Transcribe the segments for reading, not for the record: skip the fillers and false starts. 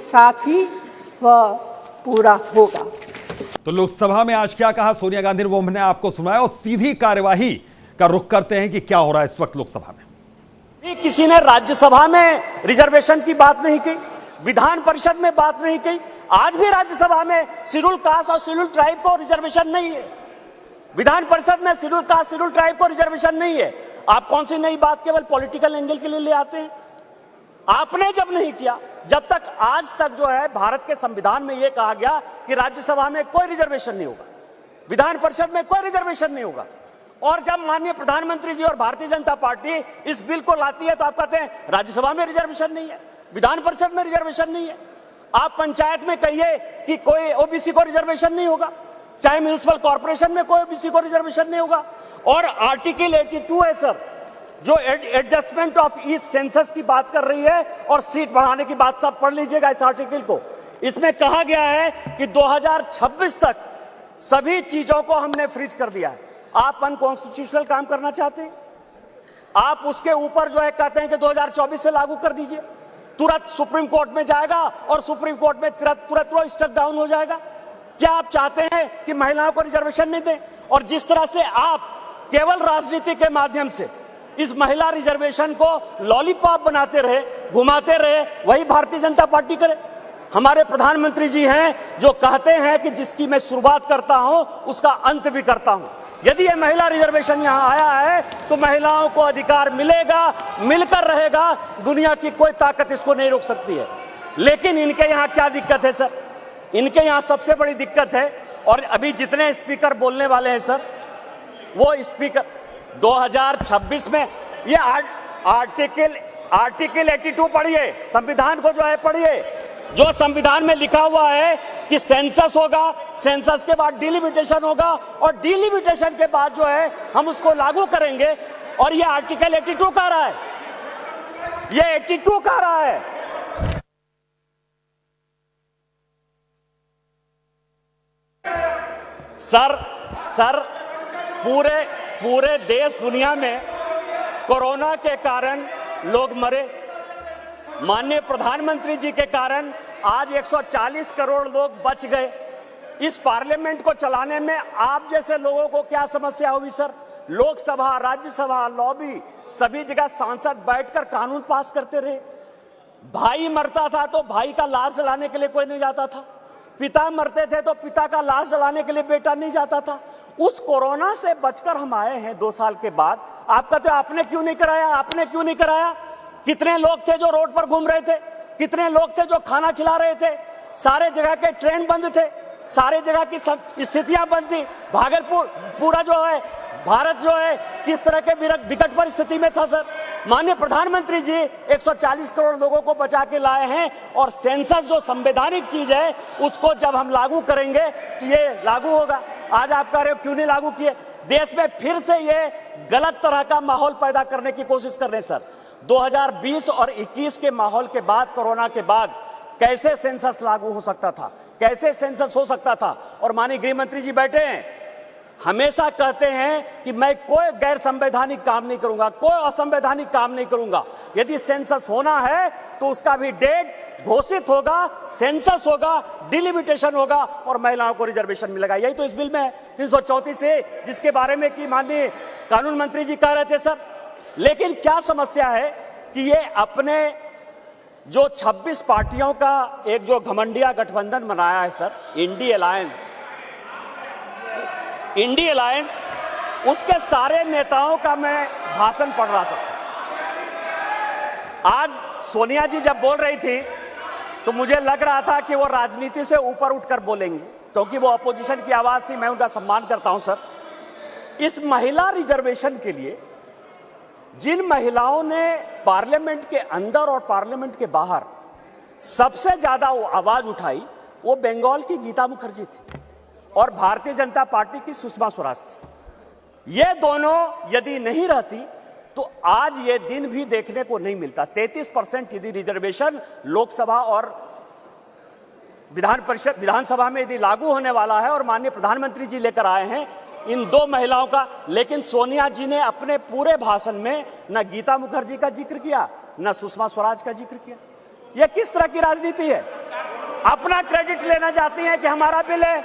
साथ ही वह पूरा होगा। तो लोकसभा में आज क्या कहा सोनिया गांधी ने, वो हमने आपको सुनाया और सीधी कार्यवाही का रुख करते हैं कि क्या हो रहा है इस वक्त लोकसभा में। किसी ने राज्यसभा में रिजर्वेशन की बात नहीं की, विधान परिषद में बात नहीं की। आज भी राज्यसभा में शेड्यूल कास्ट और शेड्यूल ट्राइब को रिजर्वेशन नहीं है, विधान परिषद में शेड्यूल कास्ट शेड्यूल ट्राइब को रिजर्वेशन नहीं है। आप कौन सी नई बात केवल पॉलिटिकल एंगल के लिए ले आते हैं? आपने जब नहीं किया, जब तक आज तक जो है भारत के संविधान में यह कहा गया कि राज्यसभा में कोई रिजर्वेशन नहीं होगा, विधान परिषद में कोई रिजर्वेशन नहीं होगा, और जब माननीय प्रधानमंत्री जी और भारतीय जनता पार्टी इस बिल को लाती है तो आप कहते हैं राज्यसभा में रिजर्वेशन नहीं है, विधान परिषद में रिजर्वेशन नहीं है। आप पंचायत में कहिए कि कोई ओबीसी को रिजर्वेशन नहीं होगा, चाहे म्यूनिसिपल कॉर्पोरेशन में कोई ओबीसी को रिजर्वेशन नहीं होगा। और आर्टिकल 82 है सर, जो एडजस्टमेंट ऑफ ईच सेंसस की बात कर रही है और सीट बढ़ाने की बात, सब पढ़ लीजिएगा इस आर्टिकल को। इसमें कहा गया है कि 2026 तक सभी चीजों को हमने फ्रीज कर दिया है। आप अनकॉन्स्टिट्यूशनल काम करना चाहते हैं, आप उसके ऊपर जो है कहते हैं कि 2024 से लागू कर दीजिए, तुरंत सुप्रीम कोर्ट में जाएगा और सुप्रीम कोर्ट में तुरंत वो स्टक डाउन हो जाएगा। क्या आप चाहते हैं कि महिलाओं को रिजर्वेशन नहीं दें? और जिस तरह से आप केवल राजनीति के माध्यम से इस महिला रिजर्वेशन को लॉलीपॉप बनाते रहे, घुमाते रहे, वही भारतीय जनता पार्टी करे। हमारे प्रधानमंत्री जी हैं जो कहते हैं कि जिसकी मैं शुरुआत करता हूं उसका अंत भी करता हूं। यदि ये महिला रिजर्वेशन यहां आया है तो महिलाओं को अधिकार मिलेगा, मिलकर रहेगा, दुनिया की कोई ताकत इसको नहीं रोक सकती है। लेकिन इनके यहां क्या दिक्कत है सर? इनके यहां सबसे बड़ी दिक्कत है, और अभी जितने स्पीकर बोलने वाले हैं सर, वो स्पीकर 2026 में ये आर्टिकल 82 पढ़िए, संविधान को जो है पढ़िए, जो संविधान में लिखा हुआ है कि सेंसस होगा, सेंसस के बाद डिलिमिटेशन होगा, और डिलिमिटेशन के बाद जो है हम उसको लागू करेंगे। और ये आर्टिकल 82 कह रहा है, ये 82 कह रहा है। सर पूरे देश दुनिया में कोरोना के कारण लोग मरे, माननीय प्रधानमंत्री जी के कारण आज 140 करोड़ लोग बच गए। इस पार्लियामेंट को चलाने में आप जैसे लोगों को क्या समस्या हुई सर? लोकसभा, राज्यसभा, लॉबी, सभी जगह सांसद बैठकर कानून पास करते रहे। भाई मरता था तो भाई का लाश जलाने के लिए कोई नहीं जाता था, पिता मरते थे तो पिता का लाश जलाने के लिए बेटा नहीं जाता था। उस कोरोना से बचकर हम आए हैं 2 साल के बाद। आप कहते हो आपने क्यों नहीं कराया, आपने क्यों नहीं कराया? कितने लोग थे जो रोड पर घूम रहे थे, कितने लोग थे जो खाना खिला रहे थे, सारे जगह के ट्रेन बंद थे, सारे जगह की स्थितियां बंद थी। भागलपुर पूरा जो है भारत जो है किस तरह के विकट परिस्थिति में था सर? माननीय प्रधानमंत्री जी 140 करोड़ लोगों को बचा के लाए हैं, और सेंसस जो संवैधानिक चीज है उसको जब हम लागू करेंगे तो ये लागू होगा। आज आप कह रहे हो क्यों नहीं लागू किए? देश में फिर से ये गलत तरह का माहौल पैदा करने की कोशिश कर रहे हैं सर। 2020 और 21 के माहौल के बाद, कोरोना के बाद कैसे सेंसस लागू हो सकता था, कैसे सेंसस हो सकता था? और माननीय गृह मंत्री जी बैठे हैं, हमेशा कहते हैं कि मैं कोई गैर संवैधानिक काम नहीं करूंगा, कोई असंवैधानिक काम नहीं करूंगा। यदि सेंसस होना है तो उसका भी डेट घोषित होगा, सेंसस होगा, डिलिमिटेशन होगा और महिलाओं को रिजर्वेशन मिलेगा। यही तो इस बिल में है 334 से, जिसके बारे में कि माननीय कानून मंत्री जी कह रहे थे सर। लेकिन क्या समस्या है कि ये अपने जो 26 पार्टियों का एक जो घमंडिया गठबंधन बनाया है सर, इंडी अलायंस, उसके सारे नेताओं का मैं भाषण पढ़ रहा था। आज सोनिया जी जब बोल रही थी तो मुझे लग रहा था कि वो राजनीति से ऊपर उठकर बोलेंगे, क्योंकि वो अपोजिशन की आवाज थी। मैं उनका सम्मान करता हूं सर। इस महिला रिजर्वेशन के लिए जिन महिलाओं ने पार्लियामेंट के अंदर और पार्लियामेंट के बाहर सबसे ज्यादा आवाज उठाई, वो बंगाल की गीता मुखर्जी थी और भारतीय जनता पार्टी की सुषमा स्वराज थी। ये दोनों यदि नहीं रहती तो आज ये दिन भी देखने को नहीं मिलता। 33% यदि रिजर्वेशन लोकसभा और विधानसभा में यदि लागू होने वाला है और माननीय प्रधानमंत्री जी लेकर आए हैं इन 2 महिलाओं का, लेकिन सोनिया जी ने अपने पूरे भाषण में न गीता मुखर्जी का जिक्र किया, न सुषमा स्वराज का जिक्र किया। ये किस तरह की राजनीति है? अपना क्रेडिट लेना चाहती हैं कि हमारा बिल है।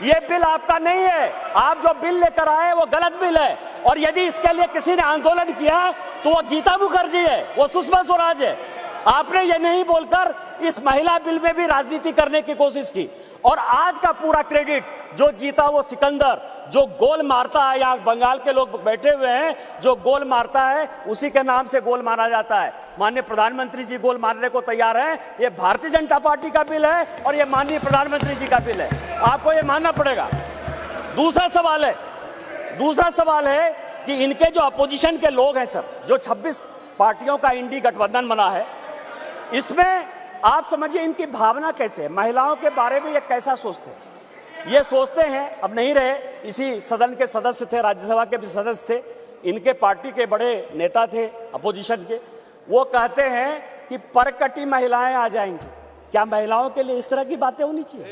ये बिल आपका नहीं है। आप जो बिल लेकर आए वो गलत बिल है। और यदि इसके लिए किसी ने आंदोलन किया तो वो गीता मुखर्जी है, वो सुषमा स्वराज है। आपने ये नहीं बोलकर इस महिला बिल में भी राजनीति करने की कोशिश की। और आज का पूरा क्रेडिट जो जीता वो सिकंदर, जो गोल मारता है, यहाँ बंगाल के लोग बैठे हुए हैं, जो गोल मारता है उसी के नाम से गोल मारा जाता है। माननीय प्रधानमंत्री जी गोल मारने को तैयार हैं। ये भारतीय जनता पार्टी का बिल है और ये माननीय प्रधानमंत्री जी का बिल है, आपको ये मानना पड़ेगा। दूसरा सवाल है कि इनके जो अपोजिशन के लोग हैं सर, जो 26 पार्टियों का इंडी गठबंधन बना है, इसमें आप समझिए इनकी भावना कैसे है, महिलाओं के बारे में ये कैसा सोचते हैं। ये सोचते हैं, अब नहीं रहे, इसी सदन के सदस्य थे, राज्यसभा के भी सदस्य थे, इनके पार्टी के बड़े नेता थे अपोजिशन के, वो कहते हैं कि परकटी महिलाएं आ जाएंगी। क्या महिलाओं के लिए इस तरह की बातें होनी चाहिए?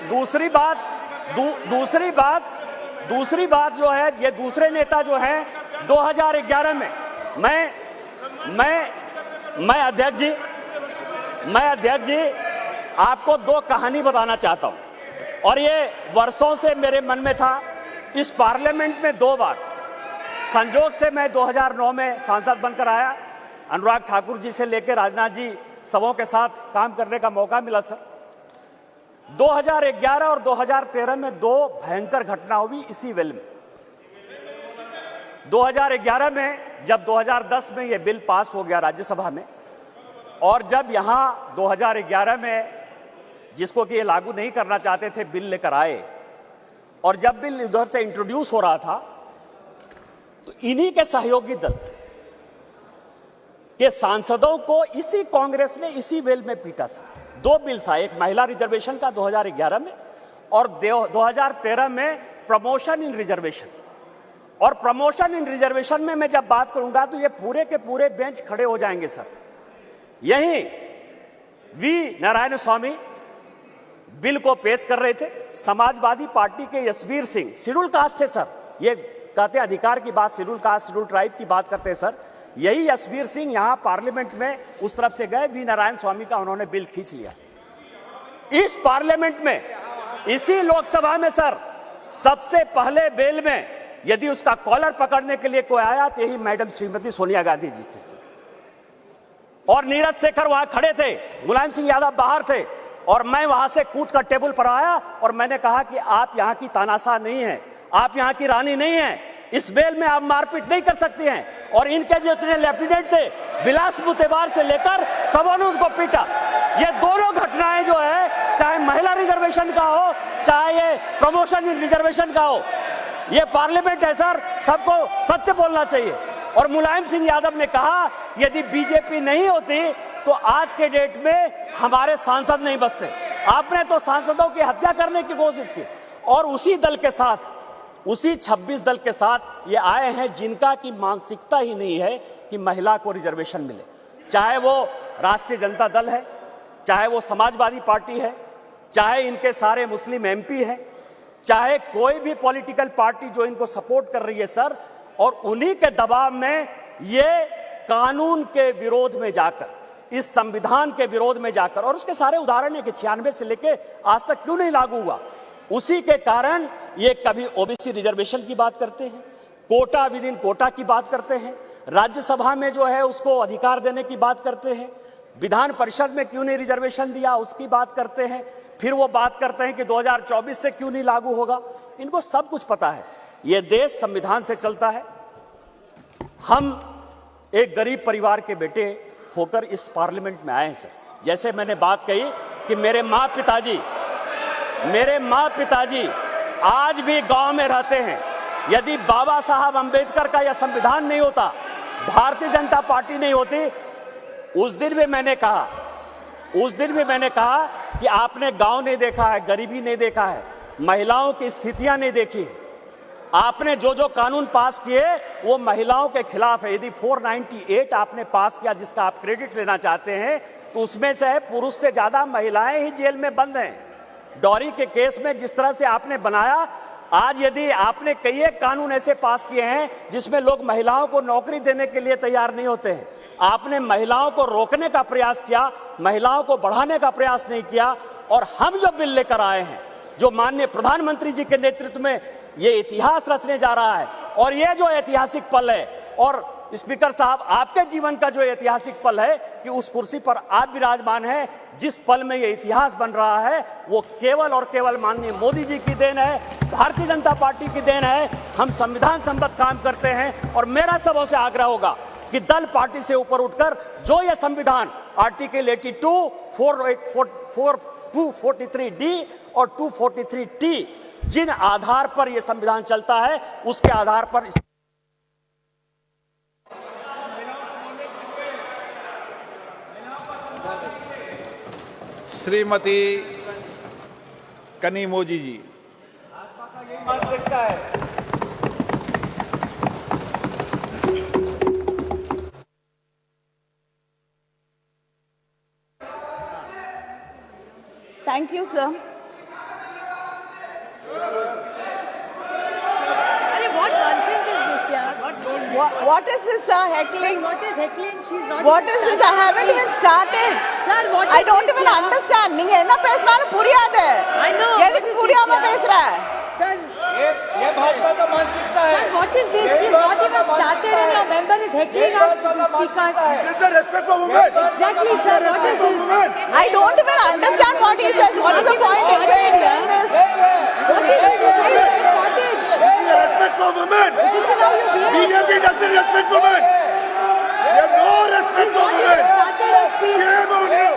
दूसरी बात जो है, ये दूसरे नेता जो है 2011 में मैं अध्यक्ष जी आपको दो कहानी बताना चाहता हूं, और ये वर्षों से मेरे मन में था। इस पार्लियामेंट में 2 बार संजोग से मैं 2009 में सांसद बनकर आया, अनुराग ठाकुर जी से लेकर राजनाथ जी सबों के साथ काम करने का मौका मिला सर। 2011 और 2013 में 2 भयंकर घटना हुई इसी वेल में। 2011 में जब 2010 में ये बिल पास हो गया राज्यसभा में, और जब यहाँ 2011 में जिसको कि ये लागू नहीं करना चाहते थे बिल लेकर आए, और जब बिल उधर से इंट्रोड्यूस हो रहा था तो इन्हीं के सहयोगी दल के सांसदों को इसी कांग्रेस ने इसी वेल में पीटा सर। 2 बिल था, एक महिला रिजर्वेशन का 2011 में और 2013 में प्रमोशन इन रिजर्वेशन। और प्रमोशन इन रिजर्वेशन में मैं जब बात करूंगा तो ये पूरे के पूरे बेंच खड़े हो जाएंगे सर। यही वी नारायण स्वामी बिल को पेश कर रहे थे, समाजवादी पार्टी के यशवीर सिंह, शेड्यूल कास्ट थे सर, ये कहते अधिकार की बात, शेड्यूल कास्ट शेड्यूल ट्राइब की बात करते हैं सर। यही यशवीर सिंह यहां पार्लियामेंट में उस तरफ से गए, वी नारायण स्वामी का उन्होंने बिल खींच लिया। इस पार्लियामेंट में, इसी लोकसभा में सर, सबसे पहले बिल में यदि उसका कॉलर पकड़ने के लिए कोई आया तो यही मैडम श्रीमती सोनिया गांधी जी थे सर। और नीरज शेखर वहां खड़े थे, मुलायम सिंह यादव बाहर थे, और मैं वहां से कूद कर टेबल पर आया और मैंने कहा कि आप यहां की तानाशाह नहीं है, आप यहां की रानी नहीं है, इस बेल में आप मारपीट नहीं कर सकती हैं। और इनके जो इतने लेफ्टिनेंट थे, बिलास मुतेबार से लेकर सबों ने उनको पीटा। ये दोनों घटनाएं जो है, चाहे महिला रिजर्वेशन का हो, चाहे ये प्रमोशन इन रिजर्वेशन का हो, ये पार्लियामेंट है सर, सबको सत्य बोलना चाहिए। और मुलायम सिंह यादव ने कहा यदि बीजेपी नहीं होती तो आज के डेट में हमारे सांसद नहीं बचते। आपने तो सांसदों की हत्या करने की कोशिश की, और उसी दल के साथ, उसी 26 दल के साथ ये आए हैं जिनका की मानसिकता ही नहीं है कि महिला को रिजर्वेशन मिले। चाहे वो राष्ट्रीय जनता दल है, चाहे वो समाजवादी पार्टी है, चाहे इनके सारे मुस्लिम एमपी हैं, चाहे कोई भी पॉलिटिकल पार्टी जो इनको सपोर्ट कर रही है सर, और उन्हीं के दबाव में ये कानून के विरोध में जाकर, इस संविधान के विरोध में जाकर, और उसके सारे उदाहरण है कि 96 से लेके आज तक क्यों नहीं लागू हुआ, उसी के कारण ये कभी ओबीसी रिजर्वेशन की बात करते हैं, कोटा विद इन कोटा की बात करते हैं, राज्यसभा में जो है उसको अधिकार देने की बात करते हैं, विधान परिषद में क्यों नहीं रिजर्वेशन दिया उसकी बात करते हैं, फिर वो बात करते हैं कि 2024 से क्यों नहीं लागू होगा। इनको सब कुछ पता है, ये देश संविधान से चलता है। हम एक गरीब परिवार के बेटे होकर इस पार्लियामेंट में आए हैं सर। जैसे मैंने बात कही कि मेरे माँ पिताजी आज भी गांव में रहते हैं। यदि बाबा साहब अंबेडकर का यह संविधान नहीं होता, भारतीय जनता पार्टी नहीं होती, उस दिन भी मैंने कहा कि आपने गांव नहीं देखा है, गरीबी नहीं देखा है, महिलाओं की स्थितियां नहीं देखी है। आपने जो जो कानून पास किए वो महिलाओं के खिलाफ है। यदि 498 आपने पास किया जिसका आप क्रेडिट लेना चाहते हैं, तो उसमें से पुरुष से ज्यादा महिलाएं ही जेल में बंद हैं। डॉरी के केस में जिस तरह से आपने बनाया, आज यदि आपने कई एक कानून ऐसे पास किए हैं जिसमें लोग महिलाओं को नौकरी देने के लिए तैयार नहीं होते हैं, आपने महिलाओं को रोकने का प्रयास किया, महिलाओं को बढ़ाने का प्रयास नहीं किया। और हम जो बिल लेकर आए हैं, जो माननीय प्रधानमंत्री जी के नेतृत्व में ये इतिहास रचने जा रहा है, और ये जो ऐतिहासिक पल है, और स्पीकर साहब आपके जीवन का जो ऐतिहासिक पल है कि उस कुर्सी पर आप विराजमान हैं, जिस पल में ये इतिहास बन रहा है वो केवल और केवल माननीय मोदी जी की देन है, भारतीय जनता पार्टी की देन है। हम संविधान सम्मत काम करते हैं और मेरा सबों से आग्रह होगा कि दल पार्टी से ऊपर उठकर जो ये संविधान आर्टिकल 82, 243D और 243T जिन आधार पर यह संविधान चलता है उसके आधार पर श्रीमती कनिमोझी जी। मान सकता है। Thank you, sir. Arey, what nonsense is this, yeah? What is this, sir? Heckling? What is heckling? She's not. What even is this? I started haven't speaking. even started. Sir, what is I don't this, even yeah? understand. நீங்க என்ன பேசுறாலும் புரியாது. I know. எதுக்கு What is புரியாம this, yeah? பேசுற? Sir, ये भाजपा का मानसिकता है। sir, what is this? She's not even started and your member is heckling us, speaker. This is the respect for women. Exactly, sir. What is this? I don't even understand what he says. What is the point in saying this? What is this? Why is this started? This is the respect for women. This is how you behave. BJP doesn't respect women. They have no respect for What is women. started a speech? Shame on you.